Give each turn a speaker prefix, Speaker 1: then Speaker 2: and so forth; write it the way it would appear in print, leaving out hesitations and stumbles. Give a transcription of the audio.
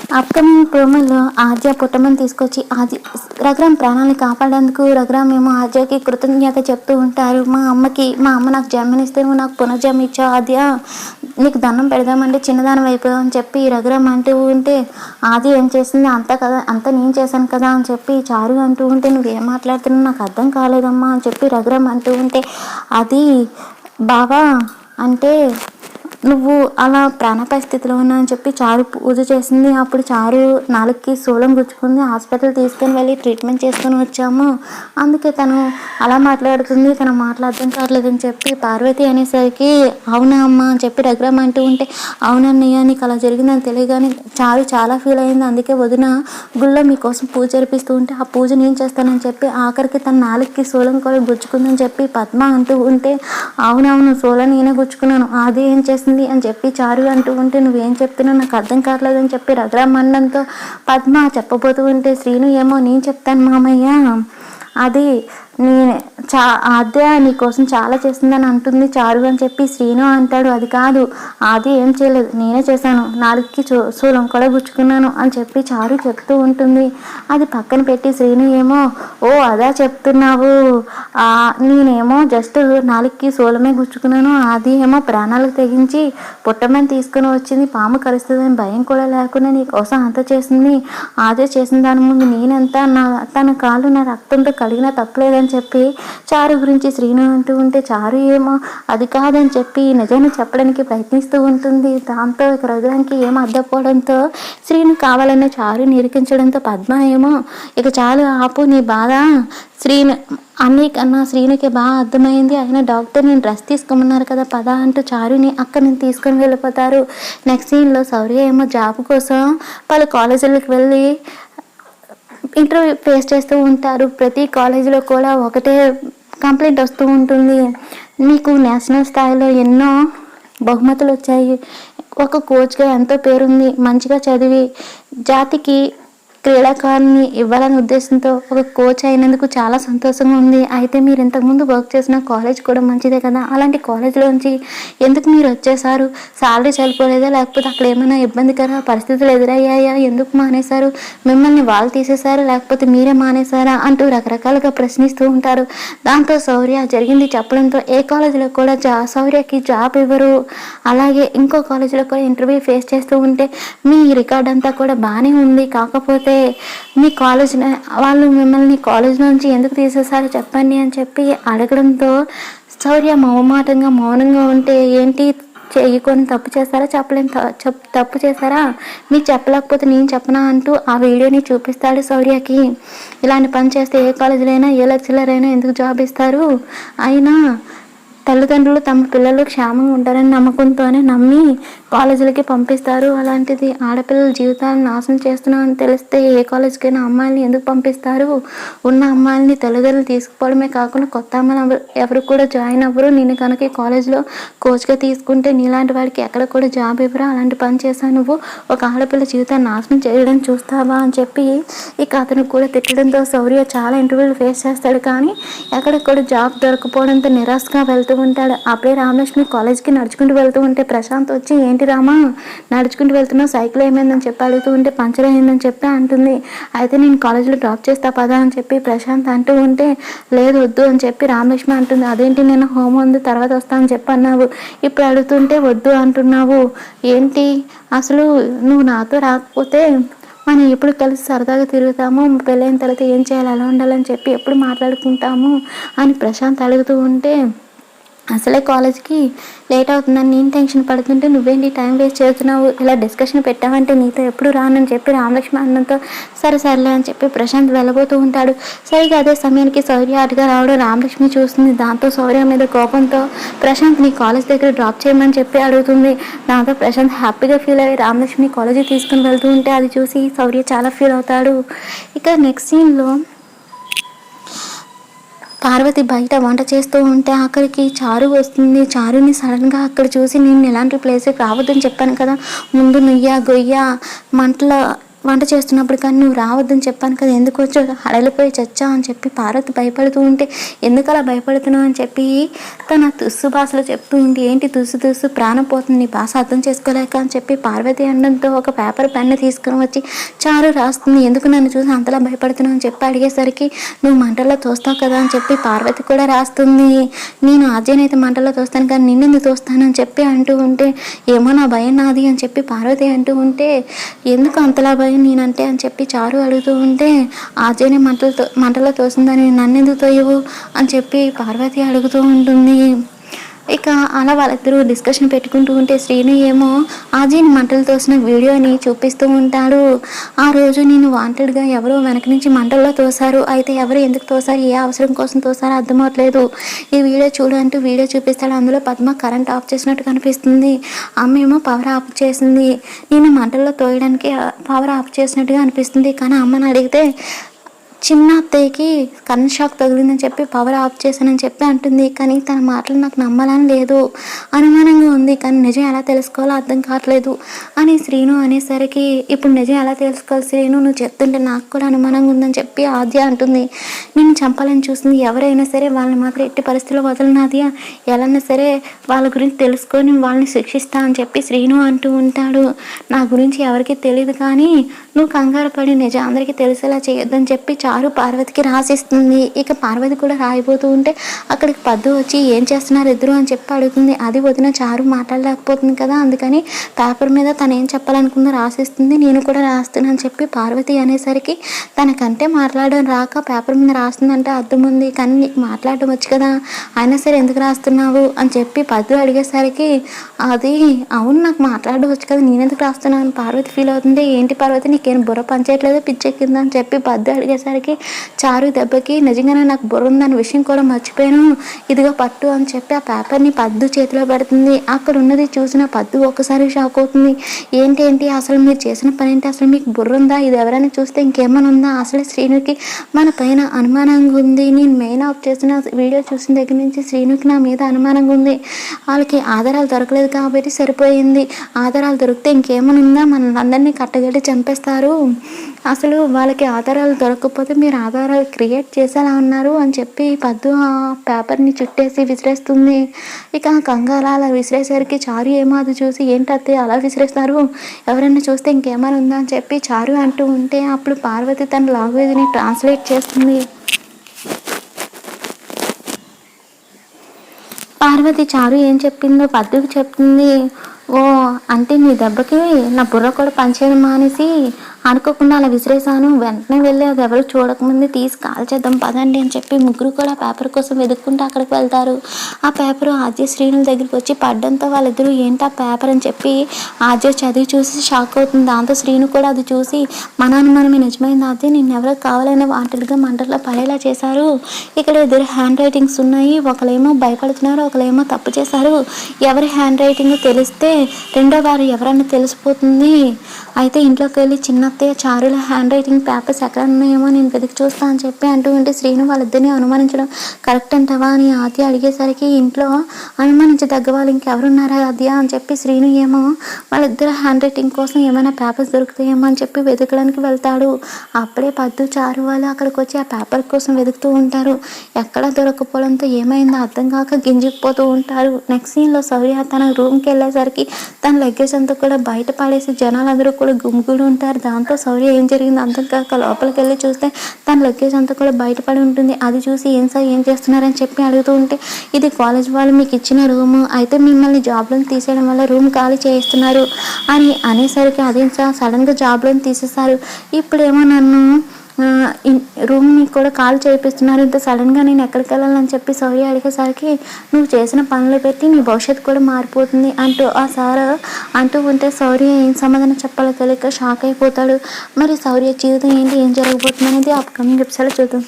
Speaker 1: Upcoming ప్రోమోలో ఆద్య పుట్టమని తీసుకొచ్చి రఘురామ్ ప్రాణాలను కాపాడేందుకు రఘురామ్ ఏమో ఆద్యకి కృతజ్ఞత చెప్తూ ఉంటారు. మా అమ్మ నాకు జన్మనిస్తే నువ్వు నాకు పునర్జన్మ ఇచ్చావు ఆద్య, నీకు దండం పెడదామంటే చిన్నదానం అయిపోయావు అని చెప్పి రఘురామ్ అంటూ ఉంటే, ఆద్య ఏం చేసింది అంతా నేను చేశాను కదా అని చెప్పి చారు అంటూ ఉంటే, నువ్వేం మాట్లాడుతున్నావు నాకు అర్థం కాలేదమ్మా అని చెప్పి రఘురామ్ అంటూ ఉంటే, అది బావా అంటే నువ్వు అలా ప్రాణాపాయ స్థితిలో ఉన్నావు అని చెప్పి చారు పూజ చేసింది. అప్పుడు చారు నాలుగుకి శూలం గుచ్చుకుంది. హాస్పిటల్ తీసుకొని వెళ్ళి ట్రీట్మెంట్ చేసుకొని వచ్చాము, అందుకే తను అలా మాట్లాడుతుంది, తను మాట్లాడడం కావట్లేదని చెప్పి పార్వతి అనేసరికి అవునా అమ్మ అని చెప్పి రఘురామ్ అంటూ ఉంటే, అవునన్నయ్య నీకు అలా జరిగిందని తెలియగానే చారు చాలా ఫీల్ అయింది. అందుకే వదిన గుళ్ళో మీకోసం పూజ జరిపిస్తూ ఉంటే ఆ పూజ నేను చేస్తానని చెప్పి ఆఖరికి తన నాలుగుకి శూలం కూడా గుచ్చుకుందని చెప్పి పద్మ అంటూ ఉంటే, అవునవును శూలం నేనే గుచ్చుకున్నాను, అది ఏం చేస్తుంది అని చెప్పి చారు అంటూ ఉంటే, నువ్వేం చెప్తున్నావు నాకు అర్థం కావట్లేదని చెప్పి రఘురామ్ అన్నంతో పద్మ చెప్పబోతూ ఉంటే, శ్రీను ఏమో నేను చెప్తాను మామయ్య, అది ఆద్య నీకోసం చాలా చేస్తుందని అంటుంది చారు అని చెప్పి శ్రీను అంటాడు. అది కాదు, ఆది ఏం చేయలేదు, నేనే చేశాను, నాలుగుకి శూలం కూడా గుచ్చుకున్నాను అని చెప్పి చారు చెప్తూ ఉంటుంది. అది పక్కన పెట్టి శ్రీను ఏమో, ఓ అదా చెప్తున్నావు, నేనేమో జస్ట్ నాలుగుకి శూలమే గుచ్చుకున్నాను, ఆది ఏమో ప్రాణాలకు తెగించి పుట్టమని తీసుకుని వచ్చింది, పాము కలుస్తుందని భయం కూడా లేకుండా నీ కోసం అంత చేసింది, ఆదే చేసిన దాని ముందు నేనంతా తన కాళ్ళు నా రక్తంతో కలిగిన తప్పలేదని చెప్పి చారు గురించి శ్రీను అంటూ ఉంటే, చారు ఏమో అది కాదని చెప్పి నిజాన్ని చెప్పడానికి ప్రయత్నిస్తూ ఉంటుంది. దాంతో ఇక రఘురామ్కి ఏమో అర్థపోవడంతో శ్రీను కావాలనే చారు నిరికించడంతో పద్మ ఏమో ఇక చాలు ఆపు నీ బాధ, అన్నయ్యకన్నా శ్రీనుకి బాగా అర్థమైంది, అయినా డాక్టర్ నేను డ్రెస్ తీసుకోమన్నారు కదా పద అంటూ చారుని అక్కడ నేను తీసుకొని వెళ్ళిపోతారు. నెక్స్ట్ సీన్లో శౌర్య ఏమో జాబ్ కోసం పలు కాలేజీలకు వెళ్ళి ఇంటర్వ్యూ ఫేస్ చేస్తూ ఉంటారు. ప్రతి కాలేజీలో కూడా ఒకటే కంప్లైంట్ వస్తూ ఉంటుంది, మీకు నేషనల్ స్థాయిలో ఎన్నో బహుమతులు వచ్చాయి, ఒక కోచ్గా ఎంతో పేరుంది, మంచిగా చదివి జాతికి క్రీడాకారుని ఇవ్వాలనే ఉద్దేశంతో ఒక కోచ్ అయినందుకు చాలా సంతోషంగా ఉంది, అయితే మీరు ఇంతకుముందు వర్క్ చేసిన కాలేజ్ కూడా మంచిదే కదా, అలాంటి కాలేజీలోంచి ఎందుకు మీరు వచ్చేసారు, శాలరీ సరిపోలేదా లేకపోతే అక్కడ ఏమైనా ఇబ్బందికర పరిస్థితులు ఎదురయ్యాయా, ఎందుకు మానేశారు, మిమ్మల్ని వాళ్ళు తీసేశారు లేకపోతే మీరే మానేశారా అంటూ రకరకాలుగా ప్రశ్నిస్తూ ఉంటారు. దాంతో శౌర్య జరిగింది చెప్పడంతో ఏ కాలేజీలో కూడా శౌర్యకి జాబ్ ఇవ్వరు. అలాగే ఇంకో కాలేజీలో కూడా ఇంటర్వ్యూ ఫేస్ చేస్తూ ఉంటే, మీ రికార్డ్ అంతా కూడా బాగానే ఉంది, కాకపోతే మీ కాలేజ్ వాళ్ళు మిమ్మల్ని కాలేజ్ నుంచి ఎందుకు తీసేసారో చెప్పండి అని చెప్పి అడగడంతో శౌర్య మౌనంగా ఉంటే, ఏంటి చేయకొని తప్పు చేస్తారా, తప్పు చేస్తారా, మీకు చెప్పలేకపోతే నేను చెప్పనా అంటూ ఆ వీడియోని చూపిస్తాడు శౌర్యకి. ఇలాంటి పని చేస్తే ఏ కాలేజీలో అయినా ఏ లెక్చరర్ అయినా ఎందుకు జాబ్ ఇస్తారు, అయినా తల్లిదండ్రులు తమ పిల్లలు క్షేమంగా ఉంటారని నమ్మకంతోనే నమ్మి కాలేజీలకి పంపిస్తారు, అలాంటిది ఆడపిల్లల జీవితాలను నాశనం చేస్తున్నామని తెలిస్తే ఏ కాలేజీకైనా అమ్మాయిని ఎందుకు పంపిస్తారు, ఉన్న అమ్మాయిని తల్లిదండ్రులు తీసుకుపోవడమే కాకుండా కొత్త అమ్మాయిలు ఎవరు కూడా జాయిన్ అవ్వరు, నేను కనుక ఈ కాలేజీలో కోచ్గా తీసుకుంటే నీలాంటి వాడికి ఎక్కడ కూడా జాబ్ ఇవ్వరు, అలాంటి పని చేశాను, నువ్వు ఒక ఆడపిల్ల జీవితాన్ని నాశనం చేయడం చూస్తావా అని చెప్పి ఇక అతను కూడా తిట్టడంతో శౌర్య చాలా ఇంటర్వ్యూలు ఫేస్ చేస్తాడు, కానీ ఎక్కడ కూడా జాబ్ దొరకపోవడంతో నిరాశగా వెళ్తూ ఉంటాడు. అప్పుడే రామలక్ష్మి కాలేజ్కి నడుచుకుంటూ వెళ్తూ ఉంటే ప్రశాంత్ వచ్చి, ఏంటి రామా నడుచుకుంటూ వెళ్తున్నావు, సైకిల్ ఏమైందని చెప్పి అడుగుతూ ఉంటే పంచర్ అయిందని చెప్పి అంటుంది. అయితే నేను కాలేజీలో డ్రాప్ చేస్తా పదా అని చెప్పి ప్రశాంత్ అంటూ ఉంటే, లేదు వద్దు అని చెప్పి రామలక్ష్మి అంటుంది. అదేంటి నేను హోమ్ ఉంది తర్వాత వస్తా అని చెప్పి అన్నావు, ఇప్పుడు అడుగుతుంటే వద్దు అంటున్నావు, ఏంటి అసలు నువ్వు నాతో రాకపోతే మనం ఎప్పుడు కలిసి సరదాగా తిరుగుతాము, పెళ్ళైన తర్వాత ఏం చేయాలి ఎలా ఉండాలని చెప్పి ఎప్పుడు మాట్లాడుకుంటాము అని ప్రశాంత్ అడుగుతూ ఉంటే, అసలే కాలేజ్కి లేట్ అవుతుందని నేను టెన్షన్ పడుతుంటే నువ్వేంటి టైం వేస్ట్ చేస్తున్నావు, ఇలా డిస్కషన్ పెట్టావంటే నీతో ఎప్పుడు రానని చెప్పి రామలక్ష్మి అన్నంతో సరేలే అని చెప్పి ప్రశాంత్ వెళ్ళబోతూ ఉంటాడు. సరిగా అదే సమయానికి శౌర్య అటుగా రావడం రామలక్ష్మి చూస్తుంది. దాంతో శౌర్య మీద కోపంతో ప్రశాంత్ నీ కాలేజ్ దగ్గర డ్రాప్ చేయమని చెప్పి అడుగుతుంది. దాంతో ప్రశాంత్ హ్యాపీగా ఫీల్ అయ్యి రామలక్ష్మి కాలేజీకి తీసుకుని వెళ్తూ ఉంటే అది చూసి శౌర్య చాలా ఫీల్ అవుతాడు. ఇక నెక్స్ట్ సీన్లో పార్వతి బయట వంట చేస్తూ ఉంటే అక్కడికి చారు వస్తుంది. చారుని సడన్గా అక్కడ చూసి, నేను ఎలాంటి ప్లేస్కి రావద్దని చెప్పాను కదా, ముందు నుయ్య గొయ్య మంటల వంట చేస్తున్నప్పుడు కానీ నువ్వు రావద్దని చెప్పాను కదా, ఎందుకు వచ్చో హడలిపోయి చచ్చా అని చెప్పి పార్వతి భయపడుతూ ఉంటే, ఎందుకు అలా భయపడుతున్నావు అని చెప్పి తన తుస్సు భాషలో చెప్తూ ఉంటే, ఏంటి తుస్సు తుస్సు ప్రాణం పోతుంది నీ భాష అర్థం చేసుకోలేక అని చెప్పి పార్వతి అనడంతో ఒక పేపర్ పెన్ను తీసుకుని వచ్చి చారు రాస్తుంది. ఎందుకు నన్ను చూసి అంతలా భయపడుతున్నావు అని చెప్పి అడిగేసరికి, నువ్వు మంటల్లో తోస్తావు కదా అని చెప్పి పార్వతి కూడా రాస్తుంది. నేను ఆర్జనైతే మంటల్లో తోస్తాను కానీ నిన్నెందుకు తోస్తానని చెప్పి అంటూ ఉంటే, ఏమో నా భయం నాది అని చెప్పి పార్వతి అంటూ ఉంటే, ఎందుకు అంతలా భయం నేనంటే అని చెప్పి చారు అడుగుతూ ఉంటే, ఆర్జేనే మంటలో తోసిందని నన్నెందుకు తోయవు అని చెప్పి పార్వతి అడుగుతూ ఉంటుంది. ఇక అలా వాళ్ళిద్దరూ డిస్కషన్ పెట్టుకుంటూ ఉంటే శ్రీను ఏమో ఆజీని మంటలు తోసిన వీడియోని చూపిస్తూ ఉంటాడు. ఆ రోజు నేను వాంటెడ్గా ఎవరో వెనక నుంచి మంటల్లో తోశారు, అయితే ఎవరు ఎందుకు తోశారు, ఏ అవసరం కోసం తోశారో అర్థమవట్లేదు, ఈ వీడియో చూడు అంటూ వీడియో చూపిస్తాడు. అందులో పద్మ కరెంట్ ఆఫ్ చేసినట్టు కనిపిస్తుంది, అమ్మ ఏమో పవర్ ఆఫ్ చేసింది, నేను మంటల్లో తోయడానికి పవర్ ఆఫ్ చేసినట్టుగా అనిపిస్తుంది. కానీ అమ్మని అడిగితే చిన్న అత్తయ్యకి కరెంట్ షాక్ తగిలిందని చెప్పి పవర్ ఆఫ్ చేశానని చెప్పి అంటుంది. కానీ తన మాటలు నాకు నమ్మాలని లేదు, అనుమానంగా ఉంది, కానీ నిజం ఎలా తెలుసుకోవాలో అర్థం కావట్లేదు అని శ్రీను అనేసరికి, ఇప్పుడు నిజం ఎలా తెలుసుకోవాలి శ్రీను, నువ్వు చెప్తుంటే నాకు కూడా అనుమానంగా ఉందని చెప్పి ఆద్య అంటుంది. నిన్ను చంపాలని చూస్తుంది, ఎవరైనా సరే వాళ్ళని మాత్రం ఎట్టి పరిస్థితుల్లో వదలను ఆద్య, ఎలాన్నా సరే వాళ్ళ గురించి తెలుసుకొని వాళ్ళని శిక్షిస్తా అని చెప్పి శ్రీను అంటూ ఉంటాడు. నా గురించి ఎవరికి తెలియదు కానీ నువ్వు కంగారు పడి నిజం అందరికీ తెలిసేలా చేయొద్దని చెప్పి చారు పార్వతికి రాసిస్తుంది. ఇక పార్వతి కూడా రాయిపోతూ ఉంటే అక్కడికి పద్దు వచ్చి ఏం చేస్తున్నారు ఇద్దరు అని చెప్పి అడుగుతుంది. అది వదిన చారు మాట్లాడలేకపోతుంది కదా, అందుకని పేపర్ మీద తను ఏం చెప్పాలనుకుందో రాసిస్తుంది. నేను కూడా రాస్తున్నాను అని చెప్పి పార్వతి అనేసరికి, తనకంటే మాట్లాడడం రాక పేపర్ మీద రాస్తుందంటే అర్థం ఉంది, కానీ నీకు మాట్లాడడం వచ్చు కదా, అయినా సరే ఎందుకు రాస్తున్నావు అని చెప్పి పద్దు అడిగేసరికి, అది అవును నాకు మాట్లాడడం వచ్చు కదా నేనెందుకు రాస్తున్నాను అని పార్వతి ఫీల్ అవుతుంది. ఏంటి పార్వతి నీకేం బుర్ర పనిచేయట్లేదో పిచ్చెక్కిందా అని చెప్పి పద్దు అడిగేసరికి, చారు దెబ్బకి నిజంగానే నాకు బుర్ర ఉందన్న విషయం కూడా మర్చిపోయాను, ఇదిగో పట్టు అని చెప్పి ఆ పేపర్ని పద్దు చేతిలో పెడుతుంది. అక్కడ ఉన్నది చూసిన పద్దు ఒక్కసారి షాక్ అవుతుంది. ఏంటి అసలు మీరు చేసిన పని ఏంటి, అసలు మీకు బుర్ర ఉందా, ఇది ఎవరైనా చూస్తే ఇంకేమైనా ఉందా, అసలు శ్రీనుకి మన పైన అనుమానంగా ఉంది, నేను మెయిన్ ఆఫ్ చేసిన వీడియో చూసిన దగ్గర నుంచి శ్రీనుకి నా మీద అనుమానంగా ఉంది, వాళ్ళకి ఆధారాలు దొరకలేదు కాబట్టి సరిపోయింది, ఆధారాలు దొరికితే ఇంకేమైనా ఉందా, మన అందరినీ కట్టగట్టి చంపేస్తారు, అసలు వాళ్ళకి ఆధారాలు దొరకకపోతే మీరు ఆధారాలు క్రియేట్ చేసేలా ఉన్నారు అని చెప్పి పద్దు ఆ పేపర్ని చుట్టేసి విసిరేస్తుంది. ఇక కంగారు అలా విసిరేసరికి చారు ఏమో అది చూసి, ఏంటంటే అలా విసిరేస్తారు, ఎవరైనా చూస్తే ఇంకేమైనా ఉందా అని చెప్పి చారు అంటూ ఉంటే అప్పుడు పార్వతి తన లాంగ్వేజ్ని ట్రాన్స్లేట్ చేస్తుంది. పార్వతి చారు ఏం చెప్పిందో పద్దుకు చెప్తుంది. ఓ అంటే నీ దెబ్బకి నా బుర్ర కూడా పనిచేయడం మానేసి అనుకోకుండా అలా విసిరేసాను, వెంటనే వెళ్ళి అది ఎవరు చూడకముందే తీసి కాల్ చేద్దాం పదండి అని చెప్పి ముగ్గురు కూడా పేపర్ కోసం వెతుక్కుంటూ అక్కడికి వెళ్తారు. ఆ పేపర్ ఆద్య శ్రీనుల దగ్గరికి వచ్చి పడ్డంతో వాళ్ళిద్దరూ ఏంటి ఆ పేపర్ అని చెప్పి ఆద్య చదివి చూసి షాక్ అవుతుంది. దాంతో శ్రీను కూడా అది చూసి, మన అనుమానమే నిజమైంది ఆద్య, నిన్ను ఎవరో కావాలనే వాంటెడ్గా మంటల్లో పడేలా చేశారు, ఇక్కడ ఇద్దరు హ్యాండ్ రైటింగ్స్ ఉన్నాయి, ఒకలేమో భయపడుతున్నారు, ఒకలేమో తప్పు చేశారు, ఎవరి హ్యాండ్ రైటింగ్ తెలిస్తే రెండో వారు ఎవరన్నా తెలిసిపోతుంది, అయితే ఇంట్లోకి వెళ్ళి చిన్నత్తయ్య చారుల హ్యాండ్ రైటింగ్ పేపర్స్ ఎక్కడ ఉన్నాయేమో నేను వెతికి చూస్తా అని చెప్పి అంటూ ఉంటే శ్రీను వాళ్ళిద్దరిని అనుమానించడం కరెక్ట్ అంటావా అని ఆద్య అడిగేసరికి, ఇంట్లో అనుమానించదగ్గ వాళ్ళు ఇంకెవరున్నారా ఆద్య అని చెప్పి శ్రీను ఏమో వాళ్ళిద్దరు హ్యాండ్ రైటింగ్ కోసం ఏమైనా పేపర్స్ దొరుకుతాయేమో అని చెప్పి వెతకడానికి వెళ్తాడు. అప్పుడే పద్దు చారు వాళ్ళు అక్కడికి వచ్చి ఆ పేపర్ కోసం వెతుకుతూ ఉంటారు. ఎక్కడ దొరకపోవడంతో ఏమైందో అర్థం కాక గింజుకుపోతూ ఉంటారు. నెక్స్ట్ సీన్లో శౌర్య తన రూమ్కి వెళ్ళేసరికి తన లగేజ్ అంతా కూడా బయట పడేసి జనాలందరూ కూడా గుమిగూడి ఉంటారు. దాంతో శౌర్య ఏం జరిగిందో అర్థం కాక లోపలికి వెళ్ళి చూస్తే తన లగేజ్ అంతా కూడా బయటపడి ఉంటుంది. అది చూసి ఏం సార్ ఏం చేస్తున్నారని చెప్పి అడుగుతూ ఉంటే, ఇది కాలేజ్ వాళ్ళు మీకు ఇచ్చిన రూము, అయితే మిమ్మల్ని జాబ్లో తీసేయడం వల్ల రూమ్ ఖాళీ చేయిస్తున్నారు అని అనేసరికి, అదేం సార్ సడన్గా జాబ్లో తీసేస్తారు, ఇప్పుడేమో నన్ను రూమ్ని కూడా కాల్ చేయిస్తున్నారు, ఇంత సడన్గా నేను ఎక్కడికి వెళ్ళాలని చెప్పి శౌర్య అడిగేసరికి, నువ్వు చేసిన పనులు పెట్టి నీ భవిష్యత్తు కూడా మారిపోతుంది అంటూ ఆ సార్ అంటూ ఉంటే శౌర్య ఏం సమాధానం చెప్పాలో తెలియక షాక్ అయిపోతాడు. మరి శౌర్య జీవితం ఏంటి, ఏం జరగబోతుంది అనేది అప్కమింగ్ ఎపిసోడ్లో చూద్దాం.